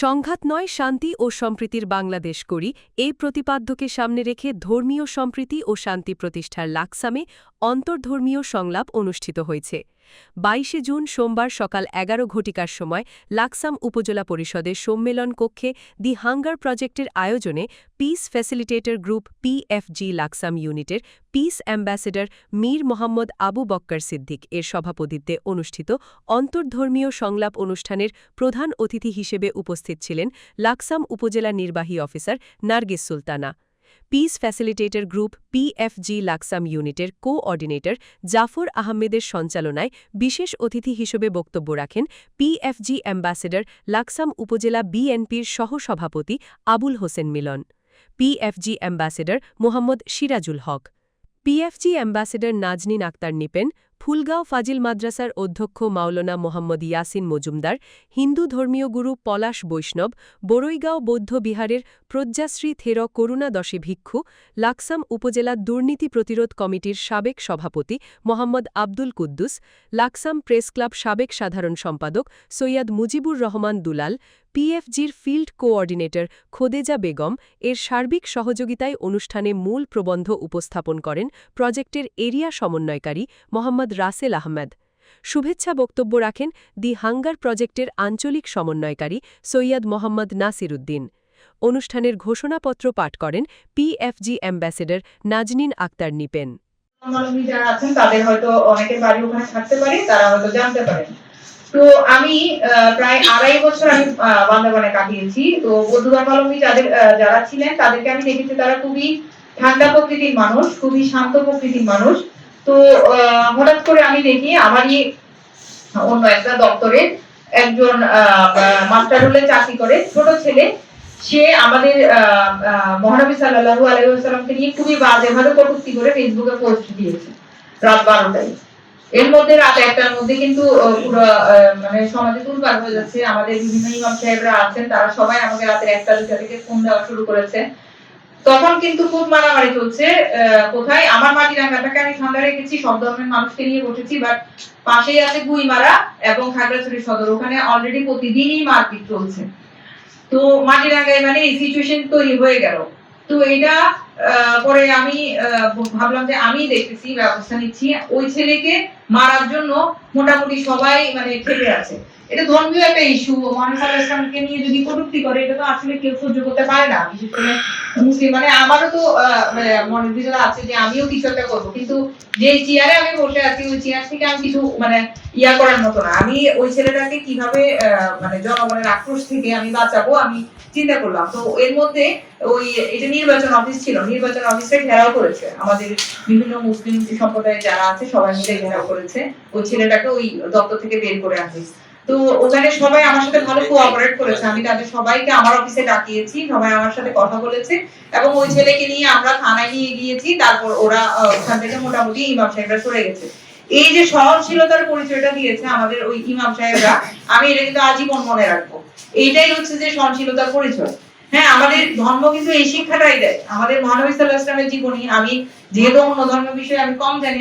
সংঘাত নয়, শান্তি ও সম্প্রীতির বাংলাদেশ করি এই প্রতিপাদ্যকে সামনে রেখে ধর্মীয় সম্প্রীতি ও শান্তি প্রতিষ্ঠার লাকসামে অন্তর্ধর্মীয় সংলাপ অনুষ্ঠিত হয়েছে। ২২ জুন সোমবার সকাল ১১ ঘটিকার সময় লাকসাম উপজেলা পরিষদের সম্মেলন কক্ষে দি হাঙ্গার প্রজেক্টের আয়োজনে piece facilitator group PFG Laksam ইউনিটের পিস অ্যাম্বাসেডর মীর মোহাম্মদ আবু বক্কর সিদ্দিক এর সভাপতিত্বে অনুষ্ঠিত অন্তর্ধর্মীয় সংলাপ অনুষ্ঠানের প্রধান অতিথি হিসেবে উপস্থিত ছিলেন লাকসাম উপজেলা নির্বাহী officer Nargis Sultana. Peace facilitator group PFG Laksam ইউনিটের কোঅর্ডিনেটর জাফর আহমেদের সঞ্চালনায় বিশেষ অতিথি হিসেবে বক্তব্য রাখেন পিএফজি অ্যাম্বাসেডর লাকসাম উপজেলা বিএনপির সহসভাপতি আবুল হোসেন মিলন, পিএফজি অ্যাম্বাসেডর মোহাম্মদ সিরাজুল হক, পিএফজি অ্যাম্বাসেডর নাজনীন আক্তার নিপেন, ফুলগাঁও ফাজিল মাদ্রাসার অধ্যক্ষ মাওলানা মোহাম্মদ ইয়াসিন মজুমদার, হিন্দু ধর্মীয় গুরু পলাশ বৈষ্ণব, বড়ইগাঁও বৌদ্ধ বিহারের প্রজ্ঞাশ্রী থের করুণাদশী ভিক্ষু, লাকসাম উপজেলা দুর্নীতি প্রতিরোধ কমিটির সাবেক সভাপতি মোহাম্মদ আব্দুল কুদ্দুস, লাকসাম প্রেস ক্লাব সাবেক সাধারণ সম্পাদক সৈয়দ মুজিবুর রহমান দুলাল, পিএফজির ফিল্ড কোঅর্ডিনেটর খোদেজা বেগম এর সার্বিক সহযোগিতায় অনুষ্ঠানে মূল প্রবন্ধ উপস্থাপন করেন প্রজেক্টের এরিয়া সমন্বয়কারী মোহাম্মদ রাসেল আহমেদ। শুভেচ্ছা বক্তব্য রাখেন দি হাঙ্গার প্রজেক্টের আঞ্চলিক সমন্বয়কারী সৈয়দ মোহাম্মদ নাসির উদ্দিন। অনুষ্ঠানের ঘোষণাপত্র পাঠ করেন পিএফজি অ্যাম্বাসেডর নাজনীন আক্তার নিপেন। যারা আছেন তাদের হয়তো অনেকের বাড়ি ওখানে থাকতে পারে, তারা হয়তো জানতে পারেন। তো আমি প্রায় ২.৫ বছর আমি বান্দরবানে কাটিয়েছি। তো বৌদ্ধ ধর্মাবলম্বী যারা ছিলেন তাদেরকে আমি দেখেছি তারা খুবই ঠান্ডা প্রকৃতির মানুষ, খুবই শান্ত প্রকৃতির মানুষ। তো হঠাৎ করে আমি দেখি আমারই অন্য একটা দপ্তরে একজন মাস্টার রোলে চাকরি করে ছোট ছেলে, সে আমাদের মহানবী সাল্লাল্লাহু আলাইহি ওয়াসাল্লামকে নিয়ে খুবই বাজেভাবে কটূক্তি করে ফেসবুকে পোস্ট দিয়েছে রাত 12টায়। এর মধ্যে রাত 1টার মধ্যে কিন্তু পুরো মানে সমাজে তুলপার হয়ে যাচ্ছে। আমাদের বিভিন্ন ইমাম সাহেবরা আছেন, তারা সবাই আমাকে রাতের 1টা-2টা থেকে ফোন দেওয়া শুরু করেছে। তখন কিন্তু খুব মারামারি চলছে। কোথায় আমার মাটিরাঙ্গাটাকে আমি ঠান্ডা রেখেছি, সব ধর্মের মানুষকে নিয়ে বসেছি, বাট পাশেই আছে গুইমারা এবং খাগড়াছড়ি সদর, ওখানে অলরেডি প্রতিদিনই মারপিট চলছে। তো মাটিরাঙ্গায় মানে এই সিচুয়েশন তৈরি হয়ে গেল। তো এটা পরে আমি ভাবলাম যে আমি দেখতেছি, ব্যবস্থা নিচ্ছি। ওই ছেলেকে মারার জন্য মোটামুটি সবাই মানে খেপে আছে। এটা ধর্মীয় একটা ইস্যু। মহানবী সাল্লাল্লাহু আলাইহি ওয়াসাল্লামকে নিয়ে যদি কটূক্তি করে, এটা তো আসলে কেউ সহ্য করতে পারে না, বিশেষ করে মুসলিম। মানে আমারও তো মনের ভিতরে আছে যে আমিও কিছু একটা করবো, কিন্তু যে চেয়ারে আমি বসে আছি ওই চেয়ার থেকে আমি কিছু মানে ইয়া করার মতো না। আমি ওই ছেলেটাকে কিভাবে মানে জনগণের আক্রোশ থেকে আমি বাঁচাবো আমি চিন্তা করলাম। তো এর মধ্যে এটা নির্বাচন অফিস ছিল, নির্বাচন অফিসে ঘেরাও করেছে আমাদের বিভিন্ন মুসলিম সম্প্রদায়ের যারা আছে, সবাই মিলে ঘেরাও করেছে। ওই ছেলেটাকে ওই দপ্তর থেকে বের করে আনছে। তো ওখানে সবাই আমার সাথে ভালো কোঅপারেট করেছে। আমি তাদের সবাইকে আমার অফিসে ডাকিয়েছি, সবাই আমার সাথে কথা বলেছে এবং ওই ছেলেকে নিয়ে আমরা থানায় নিয়ে গিয়েছি। তারপর ওরা ওখান থেকে মোটামুটি ইমাম সাহেবরা সরে গেছে। এই যে সহনশীলতার পরিচয়টা দিয়েছে আমাদের ওই ইমাম সাহেবরা, আমি এটা কিন্তু আজীবন মনে রাখবো। এইটাই হচ্ছে যে সহনশীলতার পরিচয়। হ্যাঁ, আমাদের ধর্ম কিন্তু এই শিক্ষাটাই দেয়। আমাদের মহানবী সাল্লাল্লাহু আলাইহি ওয়াসাল্লামের জীবনী, আমি যেহেতু অন্য ধর্মের বিষয়ে আমি কম জানি,